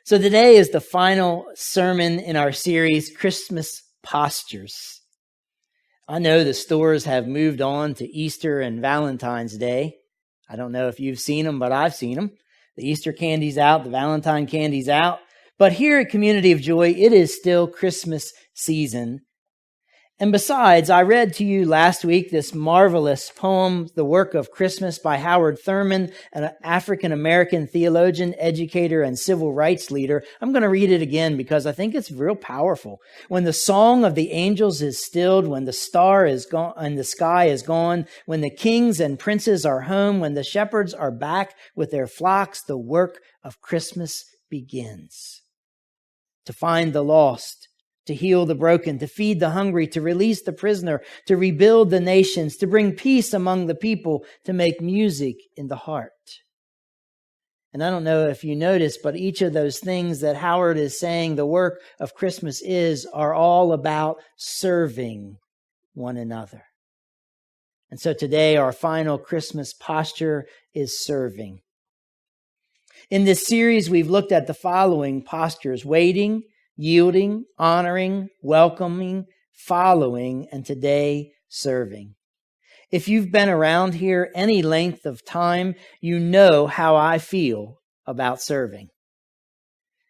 So today is the final sermon in our series, Christmas Postures. I know the stores have moved on to Easter and Valentine's Day. I don't know if you've seen them, but I've seen them. The Easter candy's out, the Valentine candy's out. But here at Community of Joy, it is still Christmas season. And besides, I read to you last week this marvelous poem, The Work of Christmas by Howard Thurman, an African-American theologian, educator, and civil rights leader. I'm going to read it again because I think it's real powerful. When the song of the angels is stilled, when the star is gone and the sky is gone, when the kings and princes are home, when the shepherds are back with their flocks, the work of Christmas begins. To find the lost, to heal the broken, to feed the hungry, to release the prisoner, to rebuild the nations, to bring peace among the people, to make music in the heart. And I don't know if you noticed, but each of those things that Howard is saying the work of Christmas are all about serving one another. And so today our final Christmas posture is serving. In this series, we've looked at the following postures: waiting, yielding, honoring, welcoming, following, and today, serving. If you've been around here any length of time, you know how I feel about serving.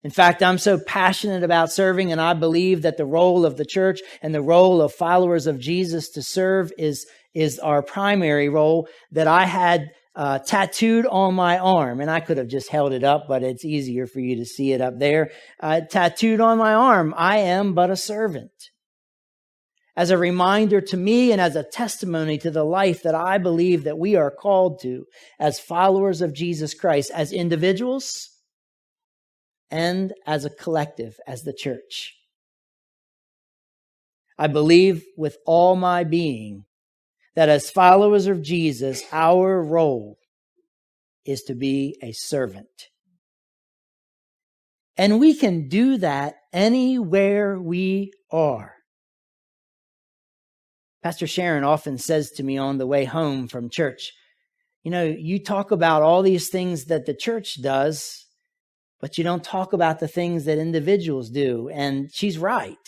In fact, I'm so passionate about serving, and I believe that the role of the church and the role of followers of Jesus to serve is our primary role, that I had tattooed on my arm, and I could have just held it up, but it's easier for you to see it up there. Tattooed on my arm, I am but a servant. As a reminder to me and as a testimony to the life that I believe that we are called to as followers of Jesus Christ, as individuals and as a collective, as the church. I believe with all my being that as followers of Jesus, our role is to be a servant. And we can do that anywhere we are. Pastor Sharon often says to me on the way home from church, you talk about all these things that the church does, but you don't talk about the things that individuals do. And she's right.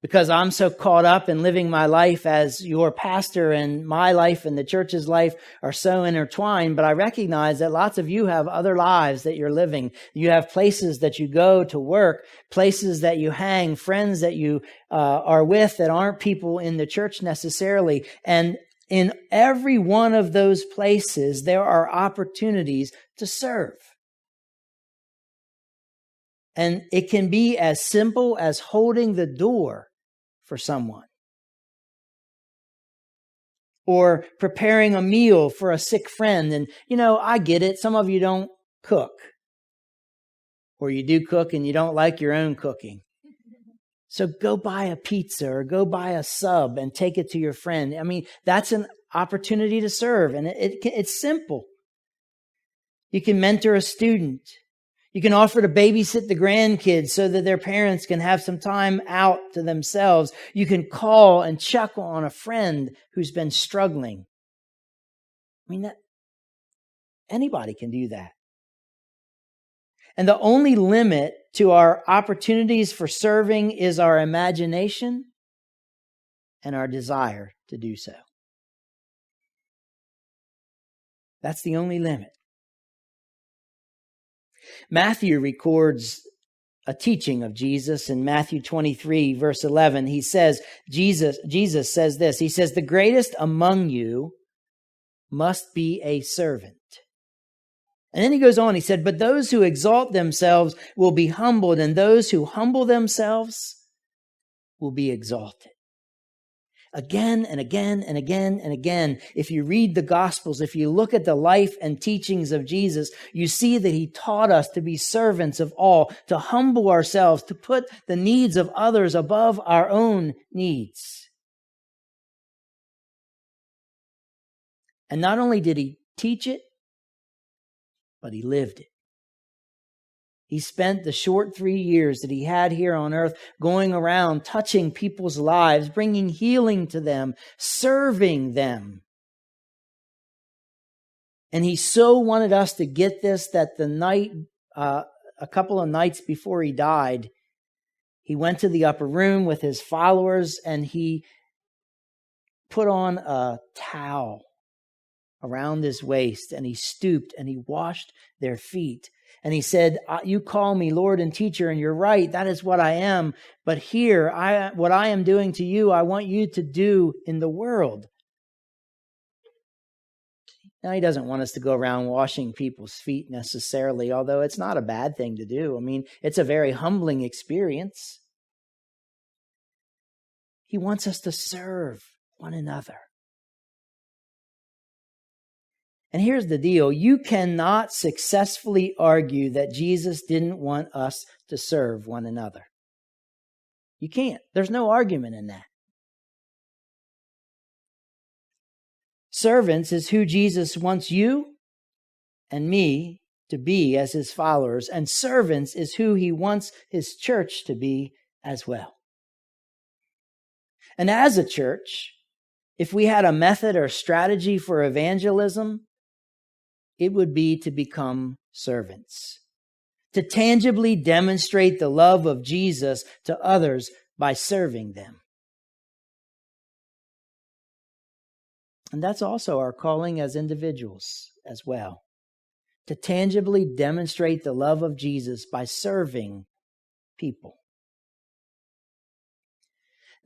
Because I'm so caught up in living my life as your pastor, and my life and the church's life are so intertwined. But I recognize that lots of you have other lives that you're living. You have places that you go to work, places that you hang, friends that you are with that aren't people in the church necessarily. And in every one of those places, there are opportunities to serve. And it can be as simple as holding the door for someone, or preparing a meal for a sick friend. And, I get it. Some of you don't cook, or you do cook and you don't like your own cooking. So go buy a pizza or go buy a sub and take it to your friend. That's an opportunity to serve, and it's simple. You can mentor a student. You can offer to babysit the grandkids so that their parents can have some time out to themselves. You can call and check on a friend who's been struggling. Anybody can do that. And the only limit to our opportunities for serving is our imagination and our desire to do so. That's the only limit. Matthew records a teaching of Jesus in Matthew 23, verse 11. He says, Jesus says this. He says, "The greatest among you must be a servant." And then he goes on, he said, "But those who exalt themselves will be humbled, and those who humble themselves will be exalted." Again and again and again and again, if you read the Gospels, if you look at the life and teachings of Jesus, you see that he taught us to be servants of all, to humble ourselves, to put the needs of others above our own needs. And not only did he teach it, but he lived it. He spent the short 3 years that he had here on earth going around, touching people's lives, bringing healing to them, serving them. And he so wanted us to get this that the night a couple of nights before he died, he went to the upper room with his followers and he put on a towel around his waist and he stooped and he washed their feet. And he said, you call me Lord and teacher, and you're right. That is what I am. But here, what I am doing to you, I want you to do in the world. Now, he doesn't want us to go around washing people's feet necessarily, although it's not a bad thing to do. I mean, it's a very humbling experience. He wants us to serve one another. And here's the deal. You cannot successfully argue that Jesus didn't want us to serve one another. You can't. There's no argument in that. Servants is who Jesus wants you and me to be as his followers, and servants is who he wants his church to be as well. And as a church, if we had a method or strategy for evangelism, it would be to become servants, to tangibly demonstrate the love of Jesus to others by serving them. And that's also our calling as individuals as well, to tangibly demonstrate the love of Jesus by serving people.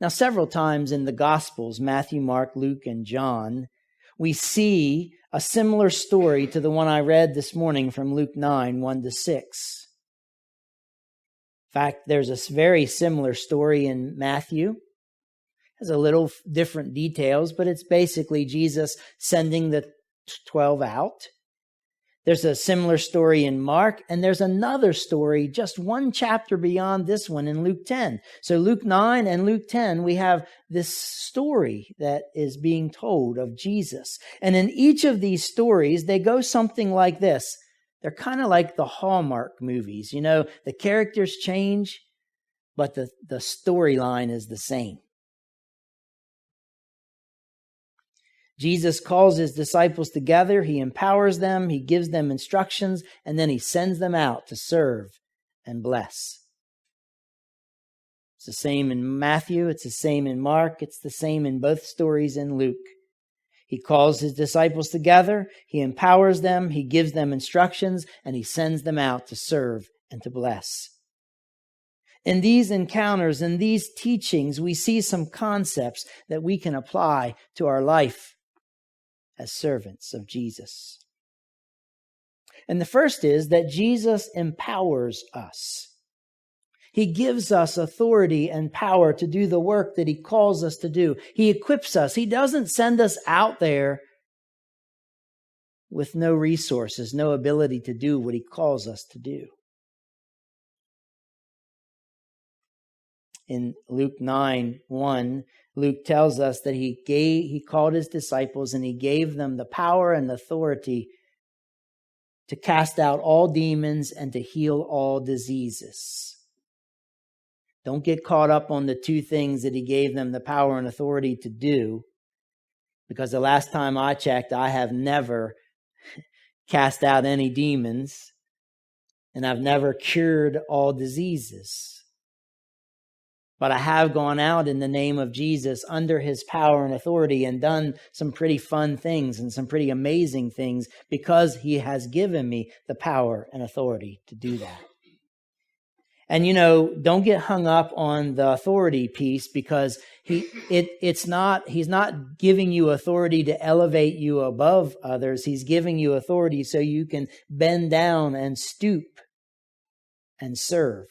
Now, several times in the Gospels, Matthew, Mark, Luke, and John, we see a similar story to the one I read this morning from Luke 9, 1-6. In fact, there's a very similar story in Matthew. It has a little different details, but it's basically Jesus sending the 12 out. There's a similar story in Mark, and there's another story just one chapter beyond this one in Luke 10. So Luke 9 and Luke 10, we have this story that is being told of Jesus. And in each of these stories, they go something like this. They're kind of like the Hallmark movies. You know, the characters change, but the storyline is the same. Jesus calls his disciples together, he empowers them, he gives them instructions, and then he sends them out to serve and bless. It's the same in Matthew, it's the same in Mark, it's the same in both stories in Luke. He calls his disciples together, he empowers them, he gives them instructions, and he sends them out to serve and to bless. In these encounters, in these teachings, we see some concepts that we can apply to our life as servants of Jesus. And the first is that Jesus empowers us. He gives us authority and power to do the work that he calls us to do. He equips us. He doesn't send us out there with no resources, no ability to do what he calls us to do. In Luke 9:1, Luke tells us that he called his disciples and he gave them the power and authority to cast out all demons and to heal all diseases. Don't get caught up on the two things that he gave them the power and authority to do, because the last time I checked, I have never cast out any demons and I've never cured all diseases. But I have gone out in the name of Jesus under his power and authority and done some pretty fun things and some pretty amazing things because he has given me the power and authority to do that. And don't get hung up on the authority piece, because he's not giving you authority to elevate you above others. He's giving you authority so you can bend down and stoop and serve.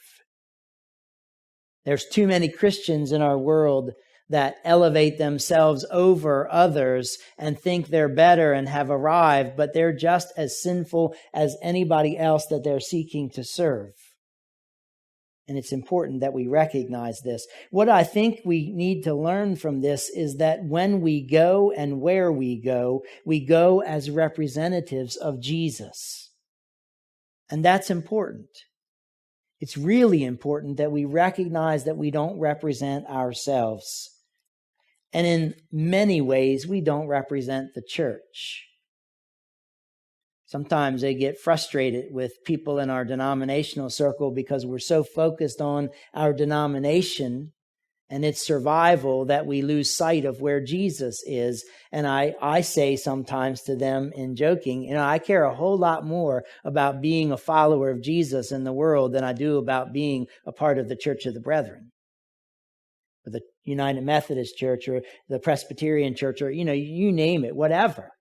There's too many Christians in our world that elevate themselves over others and think they're better and have arrived, but they're just as sinful as anybody else that they're seeking to serve. And it's important that we recognize this. What I think we need to learn from this is that when we go and where we go as representatives of Jesus. And that's important. It's really important that we recognize that we don't represent ourselves. And in many ways, we don't represent the church. Sometimes they get frustrated with people in our denominational circle because we're so focused on our denomination and its survival that we lose sight of where Jesus is. And I say sometimes to them in joking, I care a whole lot more about being a follower of Jesus in the world than I do about being a part of the Church of the Brethren, or the United Methodist Church, or the Presbyterian Church, or, you name it, whatever.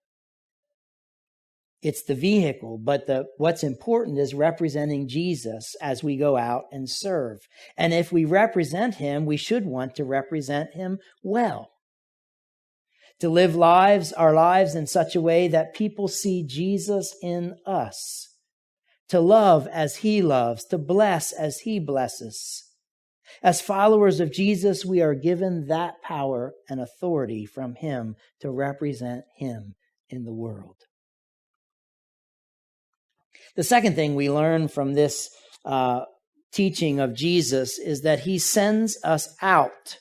It's the vehicle, but what's important is representing Jesus as we go out and serve. And if we represent him, we should want to represent him well. To live our lives in such a way that people see Jesus in us. To love as he loves, to bless as he blesses. As followers of Jesus, we are given that power and authority from him to represent him in the world. The second thing we learn from this teaching of Jesus is that he sends us out.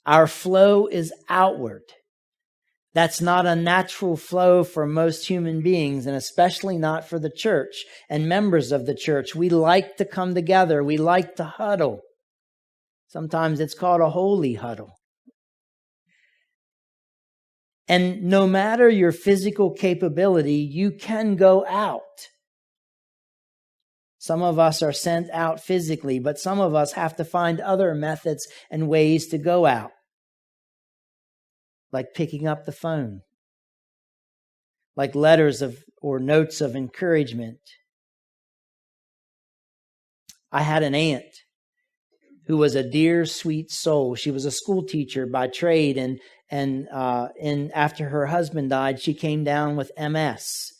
Our flow is outward. That's not a natural flow for most human beings, and especially not for the church and members of the church. We like to come together. We like to huddle. Sometimes it's called a holy huddle. And no matter your physical capability, you can go out. Some of us are sent out physically, but some of us have to find other methods and ways to go out. Like picking up the phone. Like letters or notes of encouragement. I had an aunt who was a dear, sweet soul. She was a school teacher by trade, and after her husband died, she came down with MS.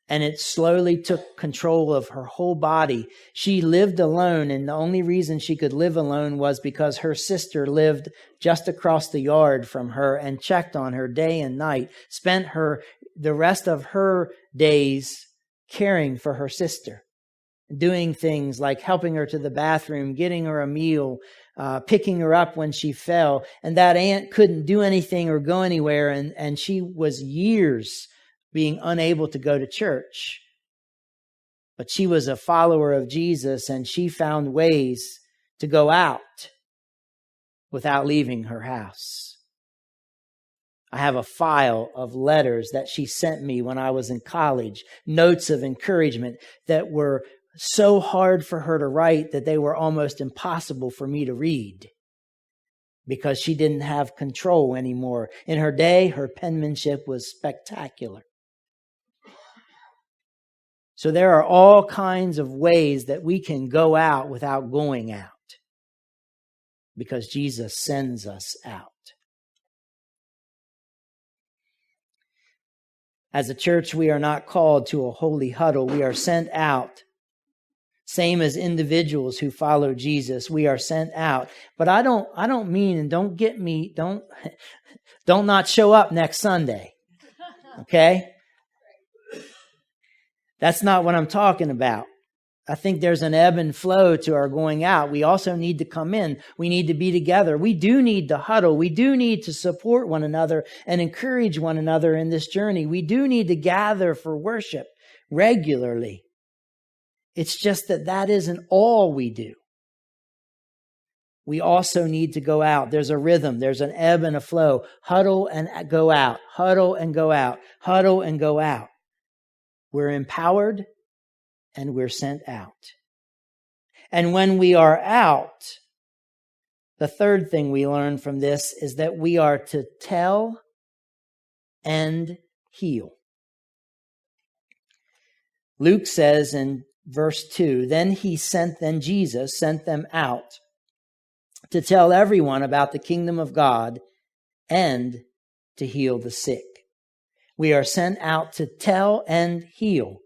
And it slowly took control of her whole body. She lived alone, and the only reason she could live alone was because her sister lived just across the yard from her and checked on her day and night, spent the rest of her days caring for her sister, doing things like helping her to the bathroom, getting her a meal, picking her up when she fell. And that aunt couldn't do anything or go anywhere, and she was years being unable to go to church. But she was a follower of Jesus, and she found ways to go out without leaving her house. I have a file of letters that she sent me when I was in college, notes of encouragement that were so hard for her to write that they were almost impossible for me to read because she didn't have control anymore. In her day, her penmanship was spectacular. So there are all kinds of ways that we can go out without going out because Jesus sends us out. As a church, we are not called to a holy huddle. We are sent out. Same as individuals who follow Jesus, we are sent out. But I don't mean, and don't get me, don't not show up next Sunday. Okay? That's not what I'm talking about. I think there's an ebb and flow to our going out. We also need to come in. We need to be together. We do need to huddle. We do need to support one another and encourage one another in this journey. We do need to gather for worship regularly. It's just that isn't all we do. We also need to go out. There's a rhythm. There's an ebb and a flow. Huddle and go out. Huddle and go out. Huddle and go out. We're empowered and we're sent out. And when we are out, the third thing we learn from this is that we are to tell and heal. Luke says in verse 2, then Jesus sent them out to tell everyone about the kingdom of God and to heal the sick. We are sent out to tell and heal.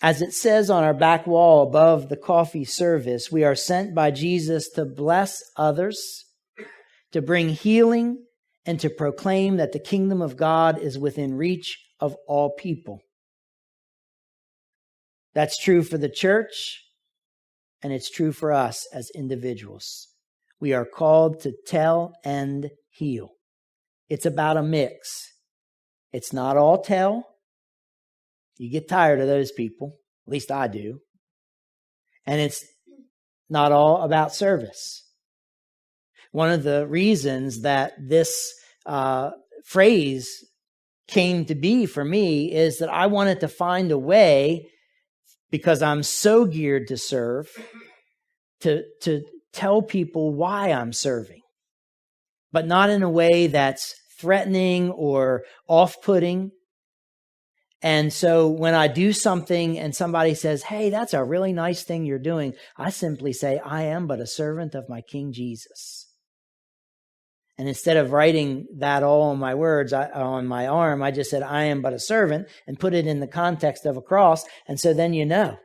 As it says on our back wall above the coffee service, we are sent by Jesus to bless others, to bring healing, and to proclaim that the kingdom of God is within reach of all people. That's true for the church, and it's true for us as individuals. We are called to tell and heal. It's about a mix. It's not all tell. You get tired of those people. At least I do. And it's not all about service. One of the reasons that this phrase came to be for me is that I wanted to find a way, because I'm so geared to serve, to tell people why I'm serving, but not in a way that's threatening or off-putting. And so when I do something and somebody says, hey, that's a really nice thing you're doing, I simply say, I am but a servant of my King Jesus. And instead of writing that all on my words, on my arm, I just said, I am but a servant, and put it in the context of a cross. And so then you know.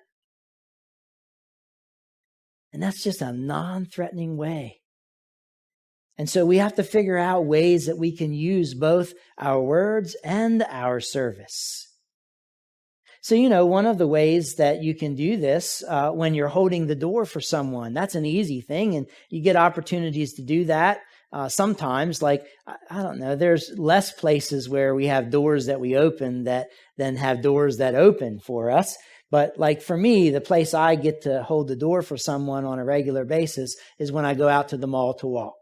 And that's just a non-threatening way. And so we have to figure out ways that we can use both our words and our service. So, one of the ways that you can do this when you're holding the door for someone, that's an easy thing. And you get opportunities to do that. Sometimes, like, I don't know, there's less places where we have doors that we open than have doors that open for us. But like for me, the place I get to hold the door for someone on a regular basis is when I go out to the mall to walk.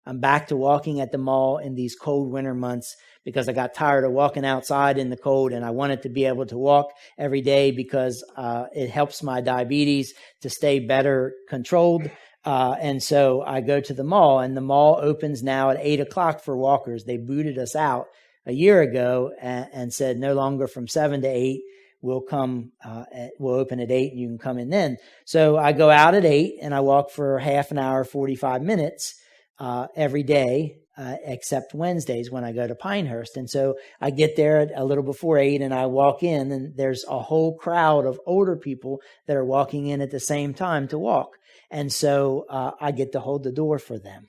I'm back to walking at the mall in these cold winter months because I got tired of walking outside in the cold, and I wanted to be able to walk every day because it helps my diabetes to stay better controlled. And so I go to the mall, and the mall opens now at 8 o'clock for walkers. They booted us out a year ago and said no longer from 7 to 8. We'll open at 8 and you can come in then. So I go out at 8 and I walk for half an hour, 45 minutes every day, except Wednesdays when I go to Pinehurst. And so I get there at a little before 8 and I walk in, and there's a whole crowd of older people that are walking in at the same time to walk. And so I get to hold the door for them.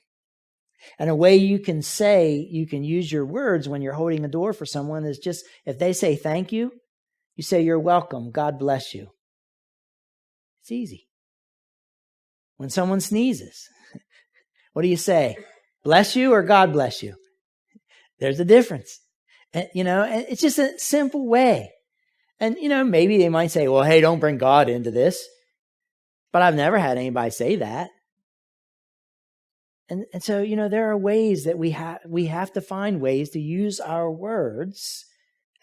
And a way you can use your words when you're holding a door for someone is just, if they say thank you, you say, you're welcome. God bless you. It's easy. When someone sneezes, what do you say? Bless you or God bless you? There's a difference. And, it's just a simple way. And, maybe they might say, well, hey, don't bring God into this. But I've never had anybody say that. And so, there are ways that we have to find ways to use our words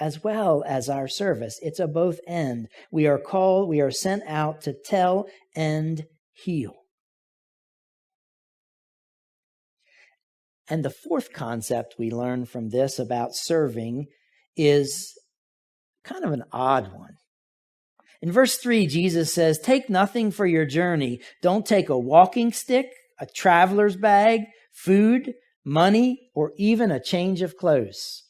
as well as our service. It's a both end. We are sent out to tell and heal. And the fourth concept we learn from this about serving is kind of an odd one. In verse 3, Jesus says, take nothing for your journey. Don't take a walking stick, a traveler's bag, food, money, or even a change of clothes.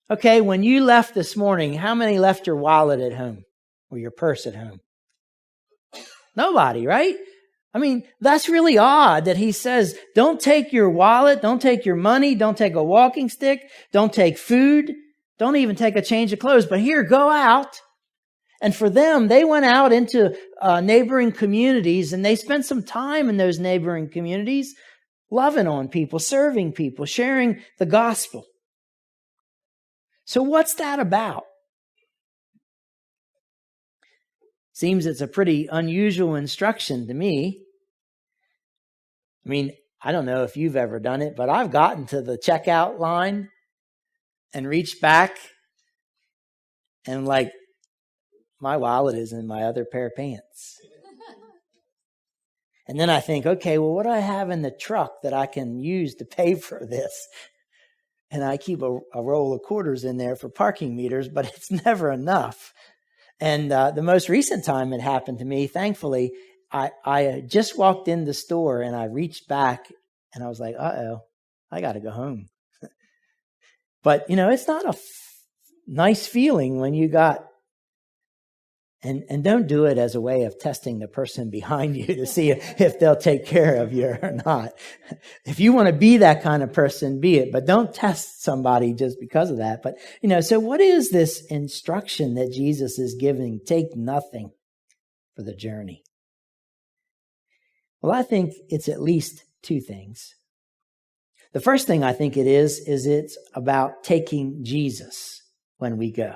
Okay, when you left this morning, how many left your wallet at home or your purse at home? Nobody, right? I mean, that's really odd that he says, don't take your wallet, don't take your money, don't take a walking stick, don't take food, don't even take a change of clothes, but here, go out. And for them, they went out into neighboring communities, and they spent some time in those neighboring communities, loving on people, serving people, sharing the gospel. So what's that about? Seems it's a pretty unusual instruction to me. I mean, I don't know if you've ever done it, but I've gotten to the checkout line and reached back and my wallet is in my other pair of pants. And then I think, okay, well, what do I have in the truck that I can use to pay for this? And I keep a roll of quarters in there for parking meters, but it's never enough. And the most recent time it happened to me, thankfully, I just walked in the store and I reached back and I was like, uh-oh, I got to go home. But, it's not a nice feeling when you got, and don't do it as a way of testing the person behind you to see if they'll take care of you or not. If you want to be that kind of person, be it, but don't test somebody just because of that. But, so what is this instruction that Jesus is giving? Take nothing for the journey. Well, I think it's at least two things. The first thing I think it is it's about taking Jesus when we go.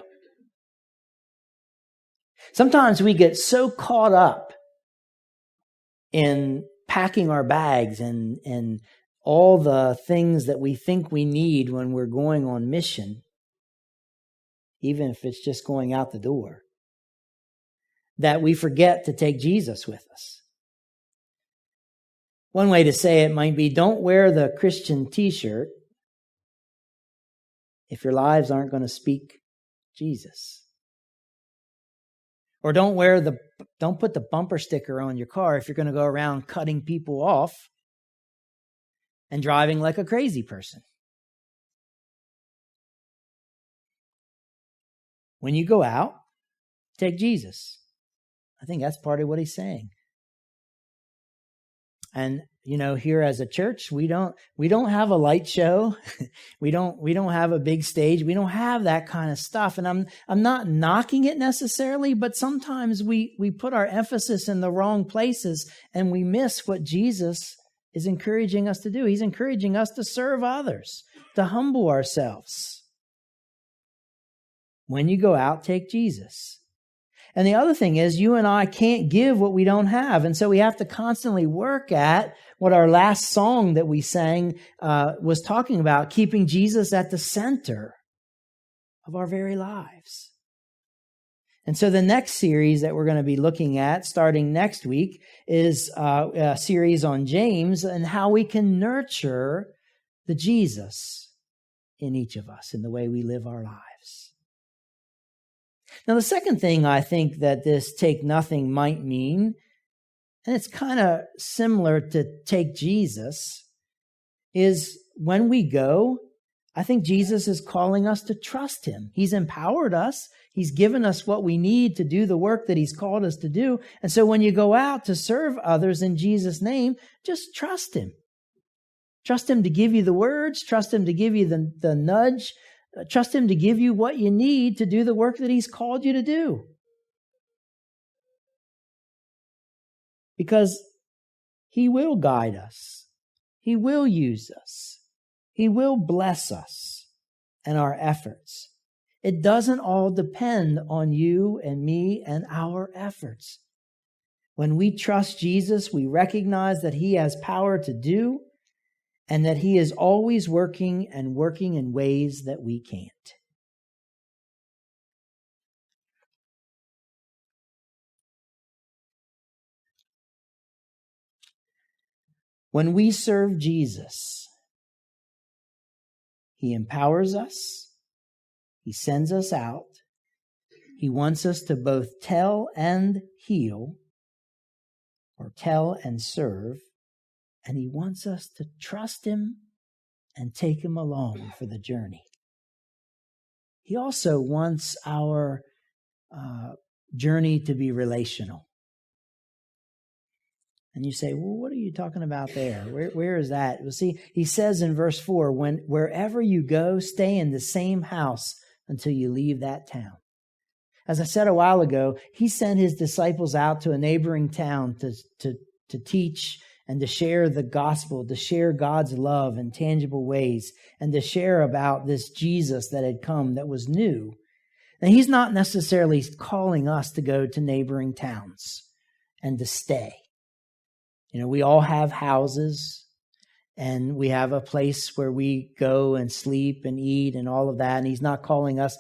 Sometimes we get so caught up in packing our bags and all the things that we think we need when we're going on mission, even if it's just going out the door, that we forget to take Jesus with us. One way to say it might be, don't wear the Christian t-shirt if your lives aren't going to speak Jesus. Or don't put the bumper sticker on your car if you're going to go around cutting people off and driving like a crazy person. When you go out, take Jesus. I think that's part of what he's saying. And here as a church, we don't have a light show. we don't have a big stage. We don't have that kind of stuff. And I'm not knocking it necessarily, but sometimes we put our emphasis in the wrong places and we miss what Jesus is encouraging us to do. He's encouraging us to serve others, to humble ourselves. When you go out, take Jesus. And the other thing is, you and I can't give what we don't have. And so we have to constantly work at what our last song that we sang was talking about, keeping Jesus at the center of our very lives. And so the next series that we're going to be looking at, starting next week, is a series on James and how we can nurture the Jesus in each of us in the way we live our lives. Now, the second thing I think that this take nothing might mean, and it's kind of similar to take Jesus, is when we go, I think Jesus is calling us to trust him. He's empowered us. He's given us what we need to do the work that he's called us to do. And so when you go out to serve others in Jesus' name, just trust him. Trust him to give you the words. Trust him to give you the nudge. Trust him to give you what you need to do the work that he's called you to do. Because he will guide us. He will use us. He will bless us and our efforts. It doesn't all depend on you and me and our efforts. When we trust Jesus, we recognize that he has power to do, and that he is always working and working in ways that we can't. When we serve Jesus, he empowers us, he sends us out, he wants us to both tell and heal, or tell and serve, and he wants us to trust him and take him along for the journey. He also wants our journey to be relational. And you say, well, what are you talking about there? Where is that? Well, see, he says in verse 4, wherever you go, stay in the same house until you leave that town. As I said a while ago, he sent his disciples out to a neighboring town to teach and to share the gospel, to share God's love in tangible ways, and to share about this Jesus that had come that was new. Now, he's not necessarily calling us to go to neighboring towns and to stay. We all have houses, and we have a place where we go and sleep and eat and all of that. And he's not calling us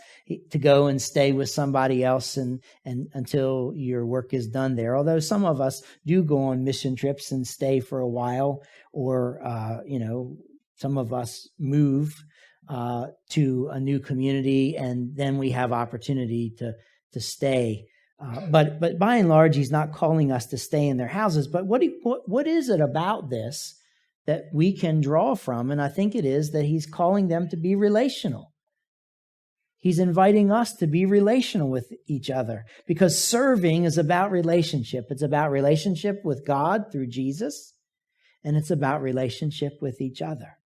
to go and stay with somebody else and until your work is done there. Although some of us do go on mission trips and stay for a while, or, some of us move to a new community, and then we have opportunity to stay. But by and large, he's not calling us to stay in their houses. But what is it about this that we can draw from? And I think it is that he's calling them to be relational. He's inviting us to be relational with each other, because serving is about relationship. It's about relationship with God through Jesus, and it's about relationship with each other.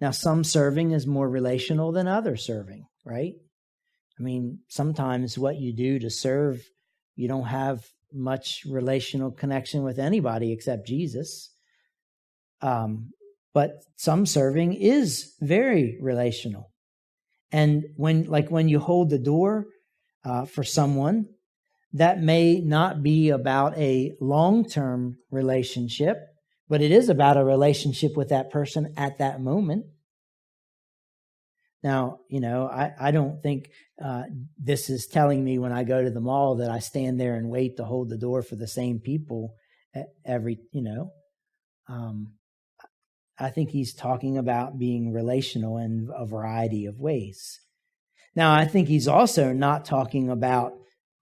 Now, some serving is more relational than other serving, right? I mean, sometimes what you do to serve, you don't have much relational connection with anybody except Jesus. But some serving is very relational. And when you hold the door for someone, that may not be about a long-term relationship, but it is about a relationship with that person at that moment. Now, I don't think this is telling me when I go to the mall that I stand there and wait to hold the door for the same people I think he's talking about being relational in a variety of ways. Now, I think he's also not talking about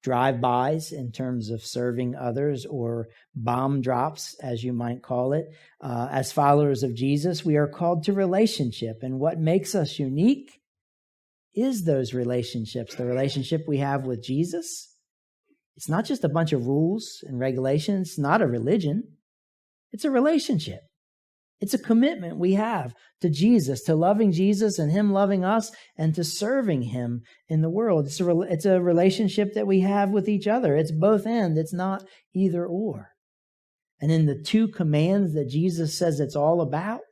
drive-bys in terms of serving others or bomb drops, as you might call it. As followers of Jesus, we are called to relationship. And what makes us unique is those relationships, the relationship we have with Jesus. It's not just a bunch of rules and regulations. It's not a religion. It's a relationship. It's a commitment we have to Jesus, to loving Jesus and him loving us, and to serving him in the world. It's a relationship that we have with each other. It's both and. It's not either or. And in the two commands that Jesus says it's all about,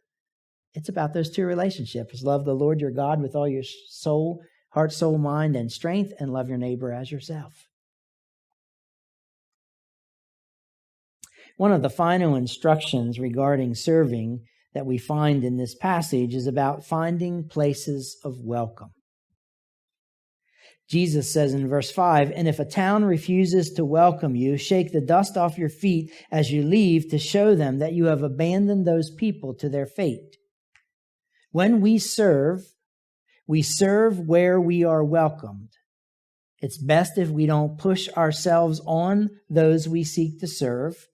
it's about those two relationships. Love the Lord your God with all your soul, heart, soul, mind, and strength, and love your neighbor as yourself. One of the final instructions regarding serving that we find in this passage is about finding places of welcome. Jesus says in verse 5, "And if a town refuses to welcome you, shake the dust off your feet as you leave to show them that you have abandoned those people to their fate." When we serve where we are welcomed. It's best if we don't push ourselves on those we seek to serve.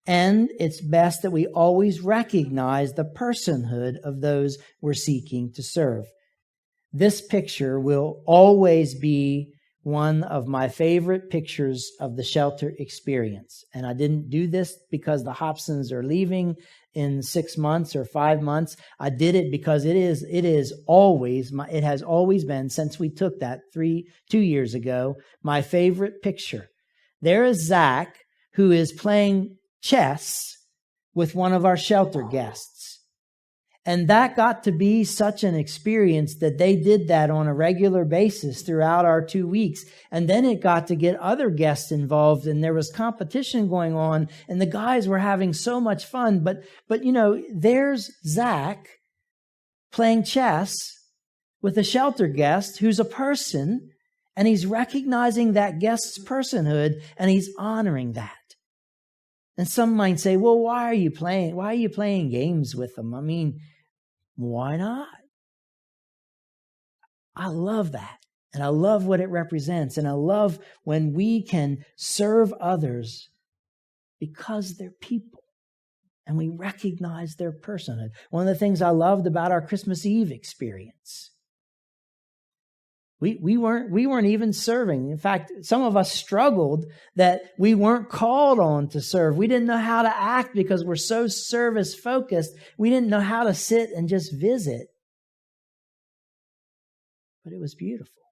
And it's best that we always recognize the personhood of those we're seeking to serve. This picture will always be one of my favorite pictures of the shelter experience. And I didn't do this because the Hutchisons are leaving in 6 months or 5 months. I did it because it has always been, since we took that 2 years ago, my favorite picture. There is Zach, who is playing chess with one of our shelter guests. And that got to be such an experience that they did that on a regular basis throughout our 2 weeks. And then it got to get other guests involved, and there was competition going on, and the guys were having so much fun. But there's Zach playing chess with a shelter guest who's a person, and he's recognizing that guest's personhood, and he's honoring that. And some might say, well, why are you playing games with them? I mean, why not? I love that. And I love what it represents. And I love when we can serve others because they're people and we recognize their personhood. One of the things I loved about our Christmas Eve experience, we weren't even serving. In fact, some of us struggled that we weren't called on to serve. We didn't know how to act because we're so service focused. We didn't know how to sit and just visit. But it was beautiful.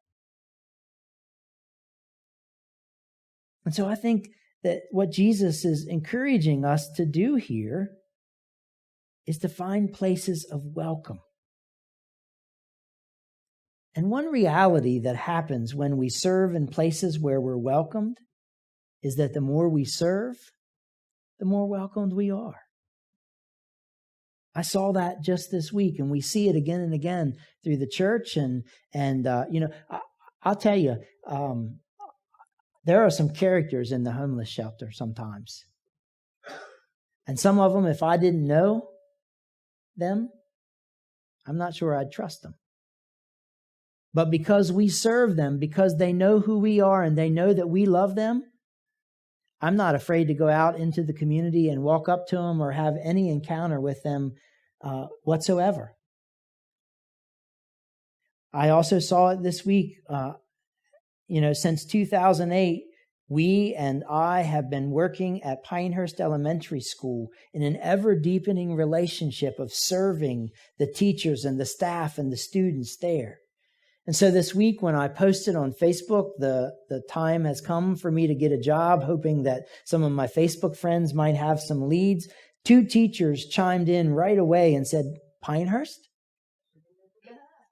And so I think that what Jesus is encouraging us to do here is to find places of welcome. And one reality that happens when we serve in places where we're welcomed is that the more we serve, the more welcomed we are. I saw that just this week, and we see it again and again through the church. And I'll tell you, there are some characters in the homeless shelter sometimes. And some of them, if I didn't know them, I'm not sure I'd trust them. But because we serve them, because they know who we are and they know that we love them, I'm not afraid to go out into the community and walk up to them or have any encounter with them whatsoever. I also saw it this week. Since 2008, we and I have been working at Pinehurst Elementary School in an ever-deepening relationship of serving the teachers and the staff and the students there. And so this week when I posted on Facebook, the time has come for me to get a job, hoping that some of my Facebook friends might have some leads. 2 teachers chimed in right away and said, Pinehurst?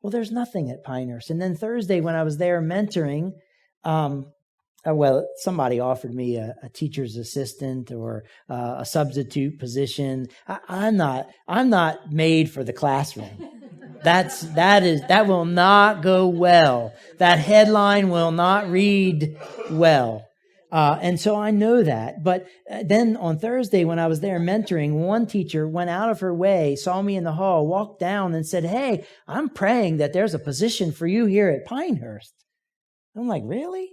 Well, there's nothing at Pinehurst. And then Thursday when I was there mentoring, somebody offered me a teacher's assistant or a substitute position. I'm not made for the classroom. That will not go well. That headline will not read well. And so I know that. But then on Thursday when I was there mentoring, one teacher went out of her way, saw me in the hall, walked down and said, hey, I'm praying that there's a position for you here at Pinehurst. I'm like, really?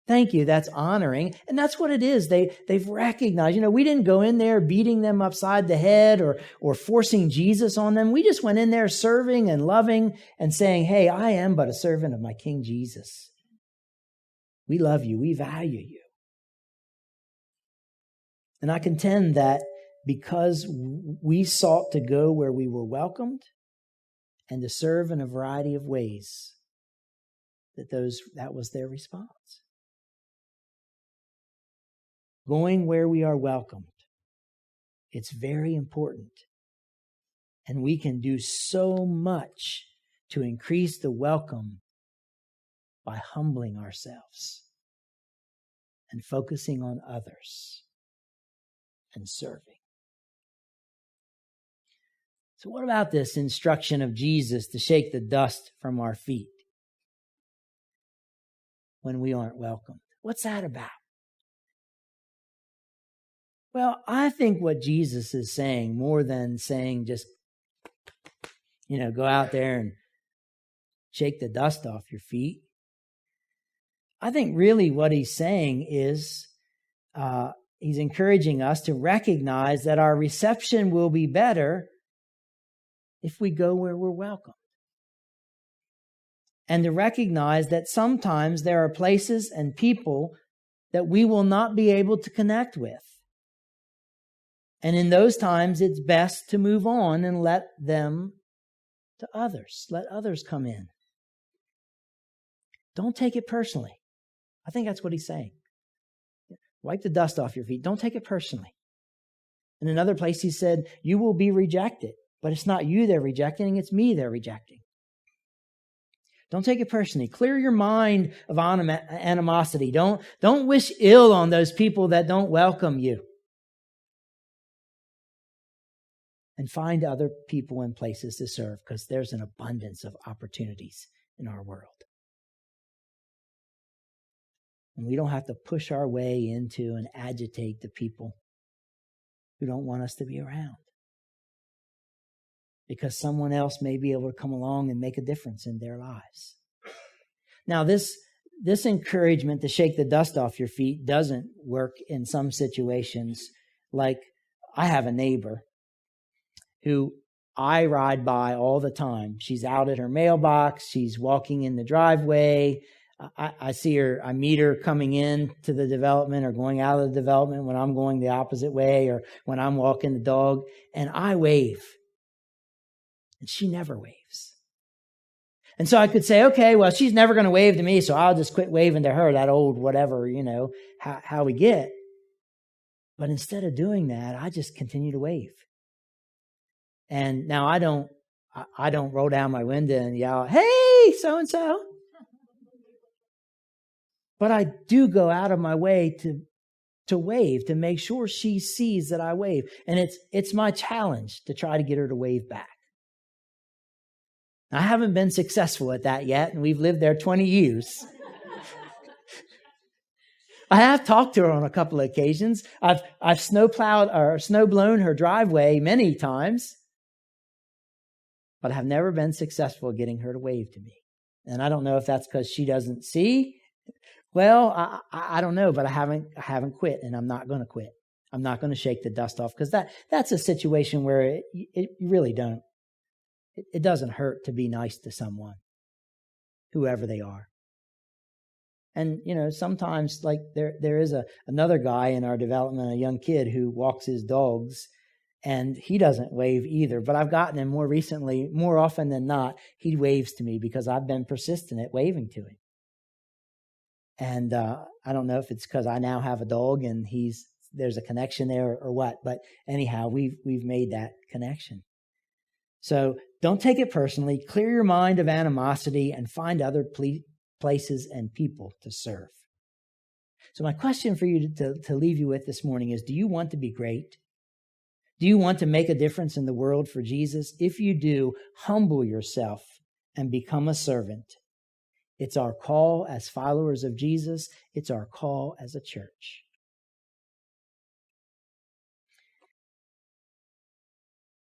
Thank you. That's honoring. And that's what it is. They've recognized, we didn't go in there beating them upside the head or forcing Jesus on them. We just went in there serving and loving and saying, hey, I am but a servant of my King Jesus. We love you. We value you. And I contend that because we sought to go where we were welcomed and to serve in a variety of ways, that was their response. Going where we are welcomed. It's very important. And we can do so much to increase the welcome by humbling ourselves and focusing on others and serving. So what about this instruction of Jesus to shake the dust from our feet when we aren't welcomed? What's that about? Well, I think what Jesus is saying, more than saying just, go out there and shake the dust off your feet. I think really what he's saying is he's encouraging us to recognize that our reception will be better if we go where we're welcome. And to recognize that sometimes there are places and people that we will not be able to connect with. And in those times, it's best to move on and let them to others. Let others come in. Don't take it personally. I think that's what he's saying. Wipe the dust off your feet. Don't take it personally. In another place, he said, you will be rejected. But it's not you they're rejecting, it's me they're rejecting. Don't take it personally. Clear your mind of animosity. Don't wish ill on those people that don't welcome you. And find other people and places to serve, because there's an abundance of opportunities in our world. And we don't have to push our way into and agitate the people who don't want us to be around. Because someone else may be able to come along and make a difference in their lives. Now, this encouragement to shake the dust off your feet doesn't work in some situations. Like, I have a neighbor who I ride by all the time. She's out at her mailbox. She's walking in the driveway. I see her, I meet her coming in to the development or going out of the development when I'm going the opposite way or when I'm walking the dog, and I wave. And she never waves. And so I could say, okay, well, she's never going to wave to me, so I'll just quit waving to her, that old whatever, how we get. But instead of doing that, I just continue to wave. And now I don't roll down my window and yell, hey, so-and-so. But I do go out of my way to wave, to make sure she sees that I wave. And it's my challenge to try to get her to wave back. I haven't been successful at that yet, and we've lived there 20 years. I have talked to her on a couple of occasions. I've snowplowed or snowblown her driveway many times, but I have never been successful at getting her to wave to me. And I don't know if that's because she doesn't see. Well, I don't know, but I haven't quit, and I'm not going to quit. I'm not going to shake the dust off, because that's a situation where you really don't. It doesn't hurt to be nice to someone, whoever they are. And, sometimes like there is another guy in our development, a young kid who walks his dogs, and he doesn't wave either. But I've gotten him more recently, more often than not, he waves to me because I've been persistent at waving to him. And I don't know if it's because I now have a dog and he's there's a connection there or what. But anyhow, we've made that connection. So don't take it personally. Clear your mind of animosity and find other places and people to serve. So my question for you to leave you with this morning is, do you want to be great? Do you want to make a difference in the world for Jesus? If you do, humble yourself and become a servant. It's our call as followers of Jesus. It's our call as a church.